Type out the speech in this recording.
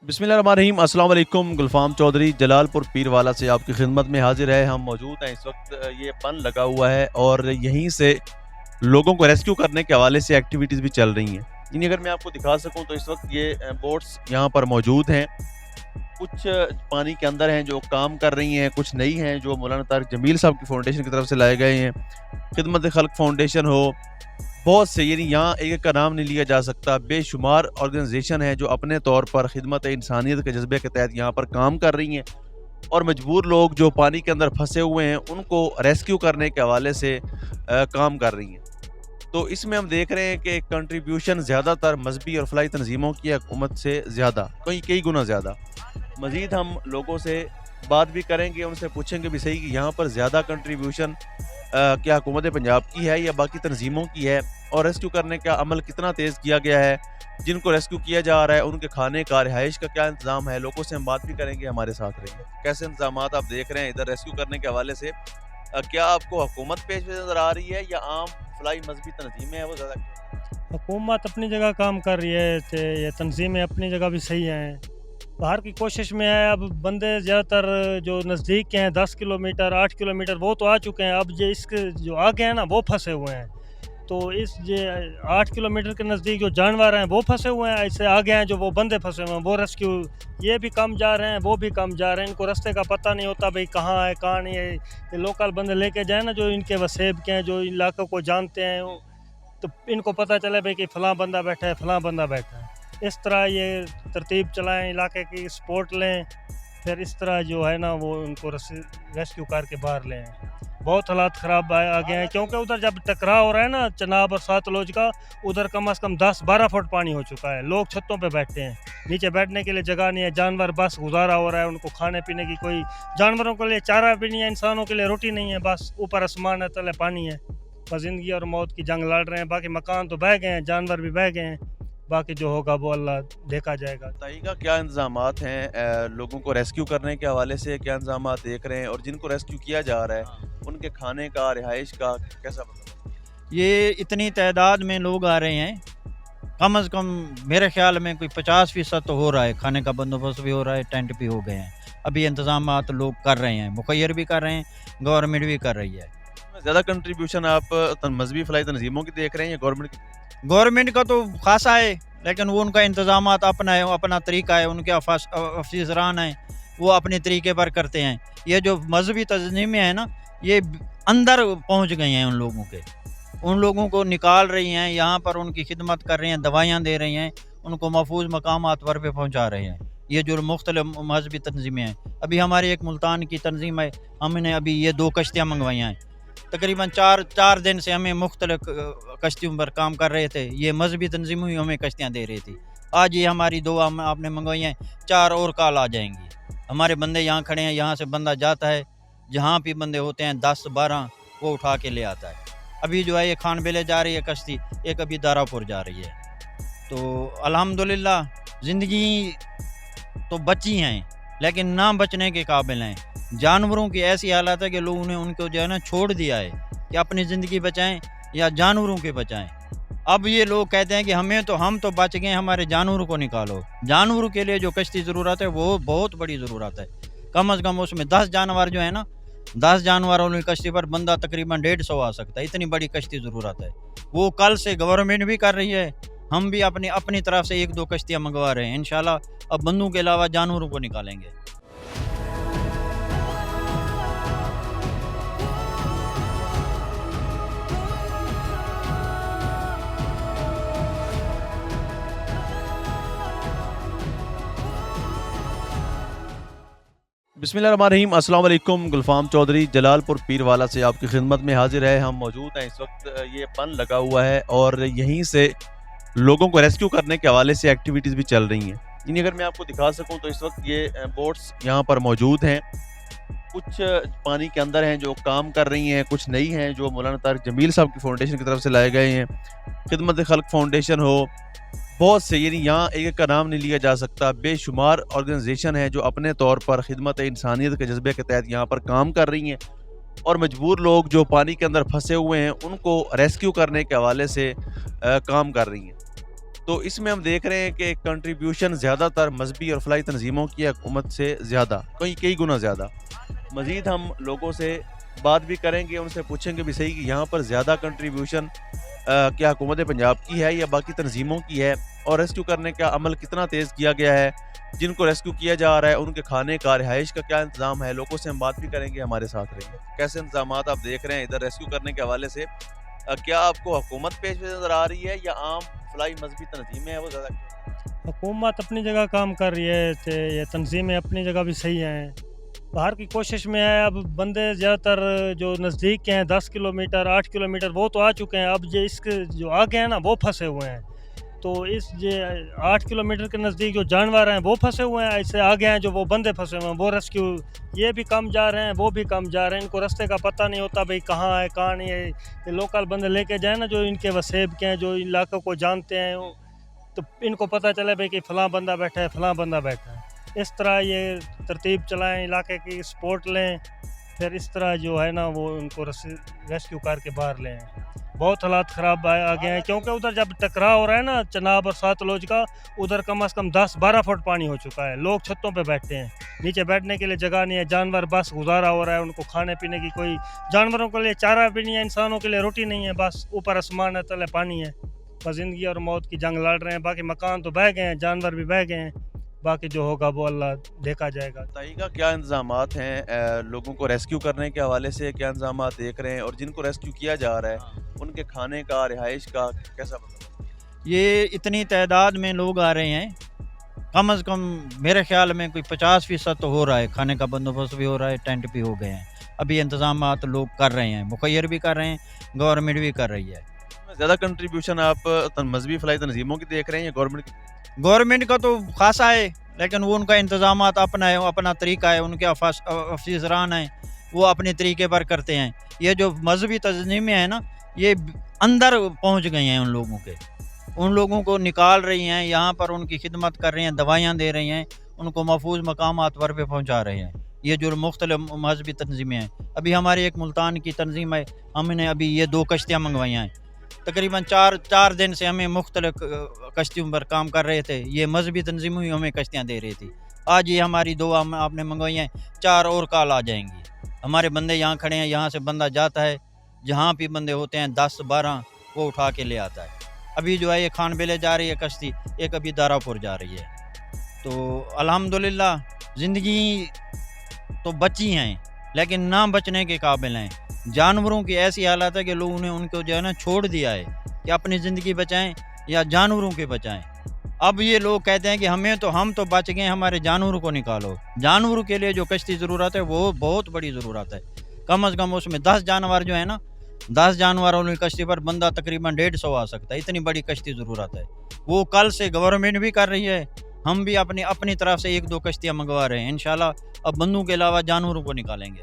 बिस्मिल्लाह रहमान रहीम। अस्सलाम वालेकुम। गुलफाम चौधरी जलालपुर पीरवाला से आपकी खिदमत में हाजिर है। हम मौजूद हैं इस वक्त, ये पन लगा हुआ है और यहीं से लोगों को रेस्क्यू करने के हवाले से एक्टिविटीज़ भी चल रही हैं। यानी अगर मैं आपको दिखा सकूं तो इस वक्त ये बोट्स यहाँ पर मौजूद हैं। कुछ पानी के अंदर हैं जो काम कर रही हैं, कुछ नई हैं जो मौलाना तारिक जमील साहब की फाउंडेशन की तरफ से लाए गए हैं। खिदमत खल्क फाउंडेशन हो, बहुत से, यानी यहाँ एक का नाम नहीं लिया जा सकता, बेशुमार ऑर्गेनाइजेशन है जो अपने तौर पर खिदमत इंसानियत के जज्बे के तहत यहाँ पर काम कर रही हैं और मजबूर लोग जो पानी के अंदर फंसे हुए हैं उनको रेस्क्यू करने के हवाले से काम कर रही हैं। तो इसमें हम देख रहे हैं कि कंट्रीब्यूशन ज़्यादातर मजहबी और फलाही तंजीमों की हुकूमत से ज़्यादा, कई गुना ज़्यादा। मज़ीद हम लोगों से बात भी करेंगे, उनसे पूछेंगे भी सही कि यहाँ पर ज़्यादा कंट्रीब्यूशन क्या हुकूमत पंजाब की है या बाकी तंजीमों की है, और रेस्क्यू करने का अमल कितना तेज़ किया गया है, जिनको रेस्क्यू किया जा रहा है उनके खाने का, रिहाइश का क्या इंतज़ाम है। लोगों से हम बात भी करेंगे, हमारे साथ रहेंगे। कैसे इंतजाम आप देख रहे हैं इधर रेस्क्यू करने के हवाले से? क्या आपको हुकूमत पेश नज़र आ रही है या आम फलाही मजहबी तंजीमें हैं वो ज़्यादा? हुकूमत अपनी जगह काम कर रही है, ये तंजीमें अपनी जगह भी सही हैं। बाहर की कोशिश में है। अब बंदे ज़्यादातर जो नज़दीक के हैं 10 किलोमीटर 8 किलोमीटर वो तो आ चुके हैं। अब ये इसके जो आगे हैं ना वो फंसे हुए हैं। तो इस ये 8 किलोमीटर के नज़दीक जो जानवर हैं वो फंसे हुए हैं, इससे आगे हैं जो वो बंदे फंसे हुए हैं, वो रेस्क्यू ये भी कम जा रहे हैं, वो भी कम जा रहे हैं। इनको रास्ते का पता नहीं होता भाई कहाँ है कहाँ नहीं है। ये लोकल बंदे लेके जाए ना जो इनके वसेब के हैं, जो इलाकों को जानते हैं, तो इनको पता चले भाई कि फ़लाँ बंदा बैठा है, फ़लाँ बंदा बैठा है। इस तरह ये तरतीब चलाएं, इलाके की सपोर्ट लें, फिर इस तरह जो है ना वो उनको रेस्क्यू करके बाहर लें। बहुत हालात ख़राब आ गए हैं क्योंकि उधर जब टकराव हो रहा है ना चनाब और सातलोज का, उधर कम से कम 10-12 फुट पानी हो चुका है। लोग छतों पे बैठते हैं, नीचे बैठने के लिए जगह नहीं है। जानवर बस गुजारा हो रहा है, उनको खाने पीने की कोई, जानवरों के लिए चारा भी नहीं है, इंसानों के लिए रोटी नहीं है। बस ऊपर आसमान है, तले पानी है। बस ज़िंदगी और मौत की जंग लड़ रहे हैं। बाकी मकान तो बह गए हैं, जानवर भी बह गए हैं, बाकी जो होगा वो अल्लाह देखा जाएगा। बताइएगा क्या इंतजामात हैं लोगों को रेस्क्यू करने के हवाले से, क्या इंतजामात देख रहे हैं, और जिनको रेस्क्यू किया जा रहा है उनके खाने का, रिहाइश का कैसा मतलब? ये इतनी तादाद में लोग आ रहे हैं, कम से कम मेरे ख्याल में कोई 50% तो हो रहा है। खाने का बंदोबस्त भी हो रहा है, टेंट भी हो गए हैं। अभी इंतजामात लोग कर रहे हैं, मुखैर भी कर रहे हैं, गवर्नमेंट भी कर रही है। ज़्यादा कंट्रीब्यूशन आप मजहबी फलाही तंजीमों की देख रहे हैं या गवर्नमेंट की? गवर्नमेंट का तो खासा है, लेकिन वो उनका इंतजामात अपना है, अपना तरीका है, उनके अफसरान हैं, वो अपने तरीके पर करते हैं। ये जो मजहबी तंजीमें हैं ना, ये अंदर पहुंच गए हैं उन लोगों को निकाल रही हैं, यहाँ पर उनकी खिदमत कर रही हैं, दवाइयाँ दे रही हैं, उनको महफूज मकामात पर पे पहुँचा रहे हैं। ये जो मुख्तलिफ मजहबी तंजीमें हैं, अभी हमारी एक मुल्तान की तंजीम है, हमने अभी ये 2 कश्तियाँ मंगवाई हैं। तकरीबन चार दिन से हमें मुख्तलिफ कश्तियों पर काम कर रहे थे। ये मजहबी तंजीम ही हमें कश्तियाँ दे रही थी। आज ये हमारी 2 आपने मंगवाई हैं, 4 और कल आ जाएंगी। हमारे बंदे यहाँ खड़े हैं, यहाँ से बंदा जाता है, जहाँ भी बंदे होते हैं 10-12 वो उठा के ले आता है। अभी जो है ये खान बेले जा रही है कश्ती, एक अभी दारापुर जा रही है। तो अल्हम्दुलिल्लाह ज़िंदगी तो बची हैं, लेकिन ना बचने के काबिल हैं। जानवरों की ऐसी हालत है कि लोगों ने उनको जो है ना छोड़ दिया है कि अपनी ज़िंदगी बचाएं या जानवरों के बचाएं। अब ये लोग कहते हैं कि हम तो बच गए, हमारे जानवरों को निकालो। जानवरों के लिए जो कश्ती ज़रूरत है वो बहुत बड़ी ज़रूरत है। कम से कम उसमें 10 जानवर जो है ना, 10 जानवरों वाली कश्ती पर बंदा तकरीबन 150 आ सकता है। इतनी बड़ी कश्ती ज़रूरत है। वो कल से गवर्नमेंट भी कर रही है, हम भी अपनी तरफ से 1-2 कश्तियाँ मंगवा रहे हैं। इंशाल्लाह अब बंदों के अलावा जानवरों को निकालेंगे। बिस्मिल्लाह रहमान रहीम। अस्सलाम वालेकुम। गुलफाम चौधरी जलालपुर पीरवाला से आपकी खिदमत में हाजिर है। हम मौजूद हैं इस वक्त, ये पन लगा हुआ है और यहीं से लोगों को रेस्क्यू करने के हवाले से एक्टिविटीज़ भी चल रही हैं। यानी अगर मैं आपको दिखा सकूं तो इस वक्त ये बोट्स यहाँ पर मौजूद हैं। कुछ पानी के अंदर हैं जो काम कर रही हैं, कुछ नई हैं जो मौलाना तारिक जमील साहब की फाउंडेशन की तरफ से लाए गए हैं। खिदमत खल्क फाउंडेशन हो, बहुत से, यानी यहाँ एक का नाम नहीं लिया जा सकता, बेशुमार ऑर्गेनाइजेशन है जो अपने तौर पर खिदमत इंसानियत के जज्बे के तहत यहाँ पर काम कर रही हैं और मजबूर लोग जो पानी के अंदर फंसे हुए हैं उनको रेस्क्यू करने के हवाले से काम कर रही हैं। تو اس میں ہم دیکھ رہے ہیں کہ کنٹریبیوشن زیادہ تر مذہبی اور فلاحی تنظیموں کی حکومت سے زیادہ، کئی گنا زیادہ۔ مزید ہم لوگوں سے بات بھی کریں گے، ان سے پوچھیں گے بھی صحیح کہ یہاں پر زیادہ کنٹریبیوشن کیا حکومت پنجاب کی ہے یا باقی تنظیموں کی ہے، اور ریسکیو کرنے کا عمل کتنا تیز کیا گیا ہے، جن کو ریسکیو کیا جا رہا ہے ان کے کھانے کا، رہائش کا کیا انتظام ہے۔ لوگوں سے ہم بات بھی کریں گے، ہمارے ساتھ رہیں گے۔ کیسے انتظامات آپ دیکھ رہے ہیں ادھر ریسکیو کرنے کے حوالے سے؟ کیا آپ کو حکومت پیش نظر آ رہی ہے یا عام فلاحی مذہبی تنظیمیں ہیں وہ زیادہ؟ حکومت اپنی جگہ کام کر رہی ہے، یہ تنظیمیں اپنی جگہ بھی صحیح ہیں، باہر کی کوشش میں ہے۔ اب بندے زیادہ تر جو نزدیک کے ہیں 10 کلومیٹر 8 کلومیٹر وہ تو آ چکے ہیں، اب یہ اس کے جو آگے ہیں نا وہ پھنسے ہوئے ہیں، تو اس 8 کلومیٹر کے نزدیک جو جانور ہیں وہ پھنسے ہوئے ہیں، اس سے آگے ہیں جو وہ بندے پھنسے ہوئے ہیں، وہ ریسکیو یہ بھی کم جا رہے ہیں وہ بھی کم جا رہے ہیں، ان کو رستے کا پتہ نہیں ہوتا بھئی کہاں ہے کہاں نہیں ہے۔ یہ لوکل بندے لے کے جائیں نا جو ان کے وسیب کے ہیں، جو علاقوں کو جانتے ہیں، تو ان کو پتہ چلے بھئی کہ فلاں بندہ بیٹھا ہے فلاں بندہ بیٹھا ہے، اس طرح یہ ترتیب چلائیں، علاقے کی سپورٹ لیں، پھر اس طرح جو ہے نا وہ ان کو ریسکیو کر کے باہر لیں۔ بہت حالات خراب آ گئے ہیں کیونکہ ادھر جب ٹکراؤ ہو رہا ہے نا چناب اور ساتلوج کا، ادھر کم از کم 10-12 فٹ پانی ہو چکا ہے، لوگ چھتوں پہ بیٹھتے ہیں، نیچے بیٹھنے کے لیے جگہ نہیں ہے، جانور بس گزارا ہو رہا ہے، ان کو کھانے پینے کی کوئی، جانوروں کے لیے چارہ بھی نہیں ہے، انسانوں کے لیے روٹی نہیں ہے، بس اوپر آسمان ہے تلے پانی ہے، بس زندگی اور موت کی جنگ لڑ رہے ہیں۔ باقی مکان تو بہہ گئے ہیں، جانور بھی بہہ گئے ہیں، باقی جو ہوگا وہ اللہ دیکھا جائے گا۔ بتائیے گا کیا انتظامات ہیں لوگوں کو ریسکیو کرنے کے حوالے سے، کیا انتظامات دیکھ رہے ہیں، اور جن کو ریسکیو کیا جا رہا ہے ان کے کھانے کا، رہائش کا کیسا مطلب؟ یہ اتنی تعداد میں لوگ آ رہے ہیں، کم از کم میرے خیال میں کوئی 50% تو ہو رہا ہے، کھانے کا بندوبست بھی ہو رہا ہے، ٹینٹ بھی ہو گئے ہیں، ابھی انتظامات لوگ کر رہے ہیں، مخیر بھی کر رہے ہیں، گورنمنٹ بھی کر رہی ہے۔ زیادہ کنٹریبیوشن آپ مذہبی فلاحی تنظیموں کی دیکھ رہے ہیں یا گورنمنٹ کی؟ گورنمنٹ کا تو خاصا ہے، لیکن وہ ان کا انتظامات اپنا ہے، اپنا طریقہ ہے، ان کے افسران ہیں وہ اپنے طریقے پر کرتے ہیں۔ یہ جو مذہبی تنظیمیں ہیں نا یہ اندر پہنچ گئی ہیں، ان لوگوں کے، ان لوگوں کو نکال رہی ہیں، یہاں پر ان کی خدمت کر رہی ہیں، دوائیاں دے رہی ہیں، ان کو محفوظ مقامات پر پہ پہنچا رہے ہیں۔ یہ جو مختلف مذہبی تنظیمیں ہیں، ابھی ہماری ایک ملتان کی تنظیم ہے، ہم نے ابھی یہ 2 کشتیاں منگوائی ہیں، تقریباً 4 دن سے ہمیں مختلف کشتیوں پر کام کر رہے تھے، یہ مذہبی تنظیموں ہی ہمیں کشتیاں دے رہی تھی۔ آج یہ ہماری 2 آپ نے منگوائی ہیں، 4 اور کال آ جائیں گی۔ ہمارے بندے یہاں کھڑے ہیں، یہاں سے بندہ جاتا ہے، جہاں بھی بندے ہوتے ہیں 10-12 وہ اٹھا کے لے آتا ہے۔ ابھی جو ہے یہ خان بیلے جا رہی ہے کشتی، ایک ابھی دارا پور جا رہی ہے، تو الحمدللہ زندگی تو بچی ہیں لیکن نہ بچنے کے قابل ہیں۔ جانوروں کی ایسی حالت ہے کہ لوگوں نے ان کو جو ہے نا چھوڑ دیا ہے کہ اپنی زندگی بچائیں یا جانوروں کے بچائیں۔ اب یہ لوگ کہتے ہیں کہ ہم تو بچ گئے، ہمارے جانوروں کو نکالو۔ جانوروں کے لیے جو کشتی ضرورت ہے وہ بہت بڑی ضرورت ہے، کم از کم اس میں 10 جانور جو ہے نا، 10 جانوروں کی کشتی پر بندہ تقریباً 150 آ سکتا ہے، اتنی بڑی کشتی ضرورت ہے۔ وہ کل سے گورنمنٹ بھی کر رہی ہے، ہم بھی اپنی طرف سے 1-2 کشتیاں منگوا رہے ہیں، انشاءاللہ اب بندوں کے علاوہ جانوروں کو نکالیں گے۔